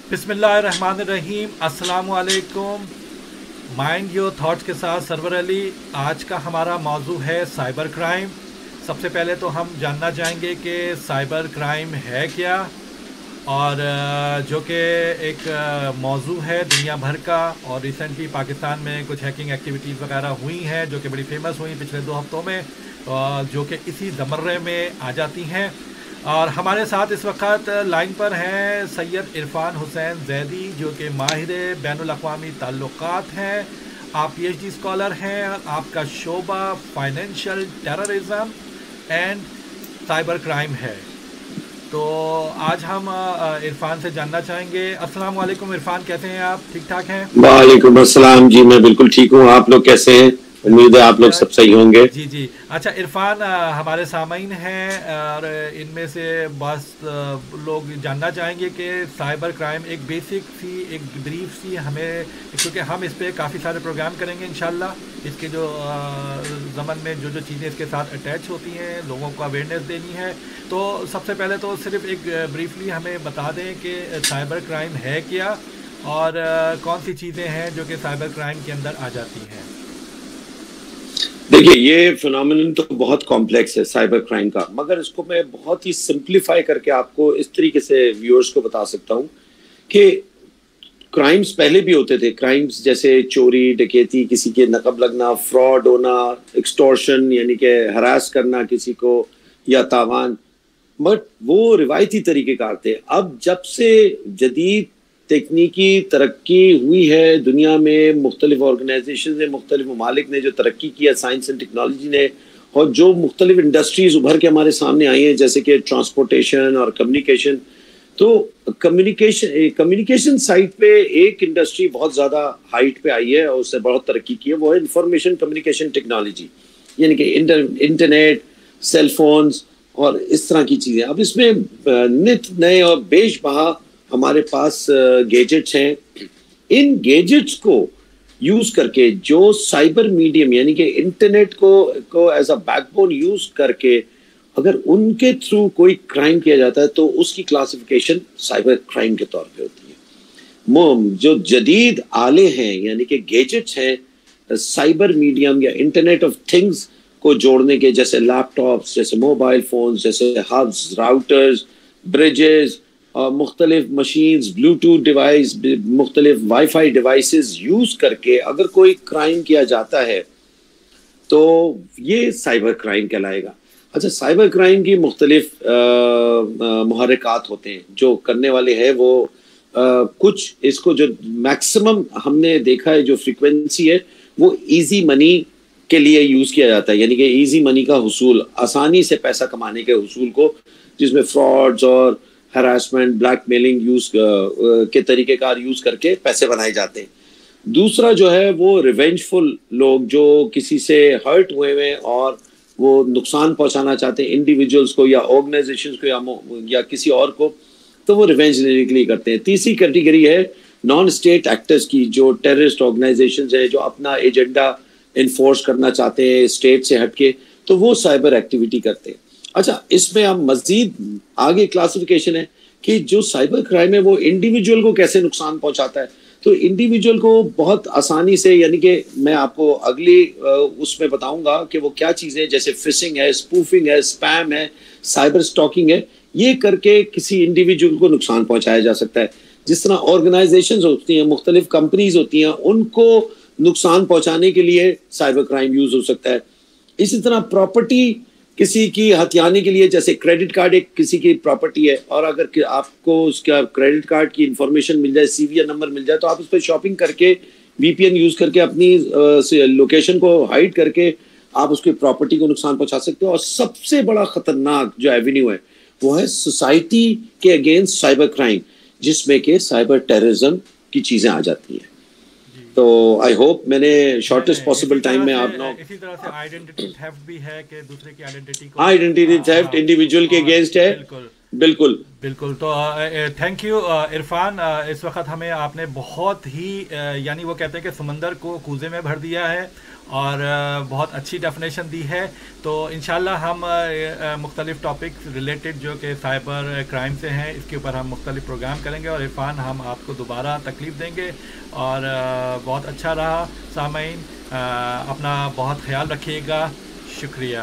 बिस्मिल्लाहिर्रहमानिर्रहीम, अस्सलाम वालेकुम। माइंड योर थॉट्स के साथ सरवर अली। आज का हमारा मौजू है साइबर क्राइम। सबसे पहले तो हम जानना चाहेंगे कि साइबर क्राइम है क्या, और जो कि एक मौजू है दुनिया भर का, और रिसेंटली पाकिस्तान में कुछ हैकिंग एक्टिविटीज़ वगैरह हुई हैं जो कि बड़ी फेमस हुई पिछले 2 हफ्तों में, जो कि इसी ज़मरे में आ जाती हैं। और हमारे साथ इस वक्त लाइन पर हैं सैयद इरफान हुसैन जैदी, जो कि माहिर बैनुल अक़वामी ताल्लुक़ात हैं। आप पीएचडी स्कॉलर हैं और आपका शोबा financial terrorism and cyber crime है। तो आज हम इरफान से जानना चाहेंगे। अस्सलाम वालेकुम इरफान, कैसे हैं आप? ठीक ठाक हैं? वालेकुम अस्सलाम जी, मैं बिल्कुल ठीक हूँ। आप लोग कैसे हैं? उम्मीद है आप लोग सब सही होंगे। जी जी। अच्छा इरफान, हमारे सामईन हैं और इनमें से बस लोग जानना चाहेंगे कि साइबर क्राइम एक बेसिक सी, एक ब्रीफ सी हमें, क्योंकि हम इस पे काफ़ी सारे प्रोग्राम करेंगे इंशाल्लाह। इसके जो ज़मन में जो जो चीज़ें इसके साथ अटैच होती हैं, लोगों को अवेयरनेस देनी है। तो सबसे पहले तो सिर्फ एक ब्रीफली हमें बता दें कि साइबर क्राइम है क्या, और कौन सी चीज़ें हैं जो कि साइबर क्राइम के अंदर आ जाती हैं। देखिए, ये फिनोमिनन तो बहुत कॉम्प्लेक्स है साइबर क्राइम का, मगर इसको मैं बहुत ही सिंप्लीफाई करके आपको इस तरीके से व्यूअर्स को बता सकता हूँ कि क्राइम्स पहले भी होते थे। क्राइम्स जैसे चोरी, डकैती, किसी के नकब लगना, फ्रॉड होना, एक्सटॉर्शन यानी कि हरास करना किसी को, या तावान, बट वो रिवायती तरीक़ेकार थे। अब जब से जदीद तकनीकी तरक्की हुई है दुनिया में, मुख्तलिफ ऑर्गेनाइजेशन ने, मुख्तलिफ ममालिक ने जो तरक्की किया साइंस एंड टेक्नोलॉजी ने, और जो मुख्तलिफ इंडस्ट्रीज़ उभर के हमारे सामने आई हैं जैसे कि ट्रांसपोर्टेशन और कम्युनिकेशन। तो कम्युनिकेशन साइड पे एक इंडस्ट्री बहुत ज़्यादा हाइट पे आई है और उससे बहुत तरक्की की है, वो है इंफॉर्मेशन कम्युनिकेशन टेक्नोलॉजी, यानी कि इंटरनेट, सेल फोन्स और इस तरह की चीज़ें। अब इसमें नित नए और बेशबहा हमारे पास गैजेट्स हैं। इन गैजेट्स को यूज करके जो साइबर मीडियम यानी कि इंटरनेट को एज अ बैकबोन यूज करके अगर उनके थ्रू कोई क्राइम किया जाता है तो उसकी क्लासिफिकेशन साइबर क्राइम के तौर पे होती है। जो जदीद आले हैं यानी कि गैजेट्स हैं साइबर मीडियम या इंटरनेट ऑफ थिंग्स को जोड़ने के, जैसे लैपटॉप्स, जैसे मोबाइल फोन्स, जैसे हब्स, राउटर्स, ब्रिजेस, मुख्तलिफ मशीन्स, ब्लूटूथ डिवाइस, मुख्तलिफ वाईफाई डिवाइसेस यूज करके अगर कोई क्राइम किया जाता है तो ये साइबर क्राइम कहलाएगा। अच्छा, साइबर क्राइम की मुख्तलिफ मुहर्रिकात होते हैं जो करने वाले हैं वो कुछ इसको जो मैक्सिमम हमने देखा है जो फ्रीक्वेंसी है वो इजी मनी के लिए यूज किया जाता है, यानी कि इजी मनी का हुसूल, आसानी से पैसा कमाने के हुसूल को, जिसमें फ्रॉड्स और हरासमेंट, ब्लैकमेलिंग यूज के तरीक़ेकार यूज करके पैसे बनाए जाते हैं। दूसरा जो है वो रिवेंजफुल लोग जो किसी से हर्ट हुए हैं और वो नुकसान पहुंचाना चाहते हैं इंडिविजुअल्स को या ऑर्गेनाइजेशंस को या किसी और को, तो वो रिवेंज लेने के लिए करते हैं। तीसरी कैटेगरी है नॉन स्टेट एक्टर्स की, जो टेररिस्ट ऑर्गेनाइजेशंस है जो अपना एजेंडा इन्फोर्स करना चाहते हैं स्टेट से हटके, तो वो साइबर एक्टिविटी करते हैं। अच्छा, इसमें हम मजीद आगे क्लासिफिकेशन है कि जो साइबर क्राइम है वो इंडिविजुअल को कैसे नुकसान पहुंचाता है। तो इंडिविजुअल को बहुत आसानी से, यानी कि मैं आपको अगली उसमें बताऊंगा कि वो क्या चीज़ें हैं, जैसे फिशिंग है, स्पूफिंग है, स्पैम है, साइबर स्टॉकिंग है, ये करके किसी इंडिविजुअल को नुकसान पहुंचाया जा सकता है। जिस तरह ऑर्गेनाइजेशंस होती हैं, मुख्तलिफ कंपनीज होती हैं, उनको नुकसान पहुंचाने के लिए साइबर क्राइम यूज हो सकता है। इसी तरह प्रॉपर्टी किसी की हथियाने के लिए, जैसे क्रेडिट कार्ड एक किसी की प्रॉपर्टी है और अगर आपको उसका क्रेडिट कार्ड की इंफॉर्मेशन मिल जाए, सीवीआर नंबर मिल जाए, तो आप उस पर शॉपिंग करके वीपीएन यूज करके अपनी लोकेशन को हाइड करके आप उसकी प्रॉपर्टी को नुकसान पहुंचा सकते हो। और सबसे बड़ा खतरनाक जो एवेन्यू है वो है सोसाइटी के अगेंस्ट साइबर क्राइम, जिसमें के साइबर टेररिज्म की चीजें आ जाती हैं। तो आई होप मैंने शॉर्टेस्ट पॉसिबल टाइम में आप लोग, इसी तरह से आइडेंटिटी थेफ्ट भी है कि दूसरे की आइडेंटिटी को, आइडेंटिटी थेफ्ट इंडिविजुअल के अगेंस्ट है। बिल्कुल बिल्कुल। तो थैंक यू इरफान। इस वक्त हमें आपने बहुत ही यानी वो कहते हैं कि समंदर को कूजे में भर दिया है, اور بہت اچھی ڈیفینیشن دی ہے. تو انشاءاللہ ہم مختلف ٹاپک ریلیٹڈ جو کہ سائبر کرائم سے ہیں اس کے اوپر ہم مختلف پروگرام کریں گے. اور عرفان ہم آپ کو دوبارہ تکلیف دیں گے. اور بہت اچھا رہا سامعین, اپنا بہت خیال رکھیے گا. شکریہ.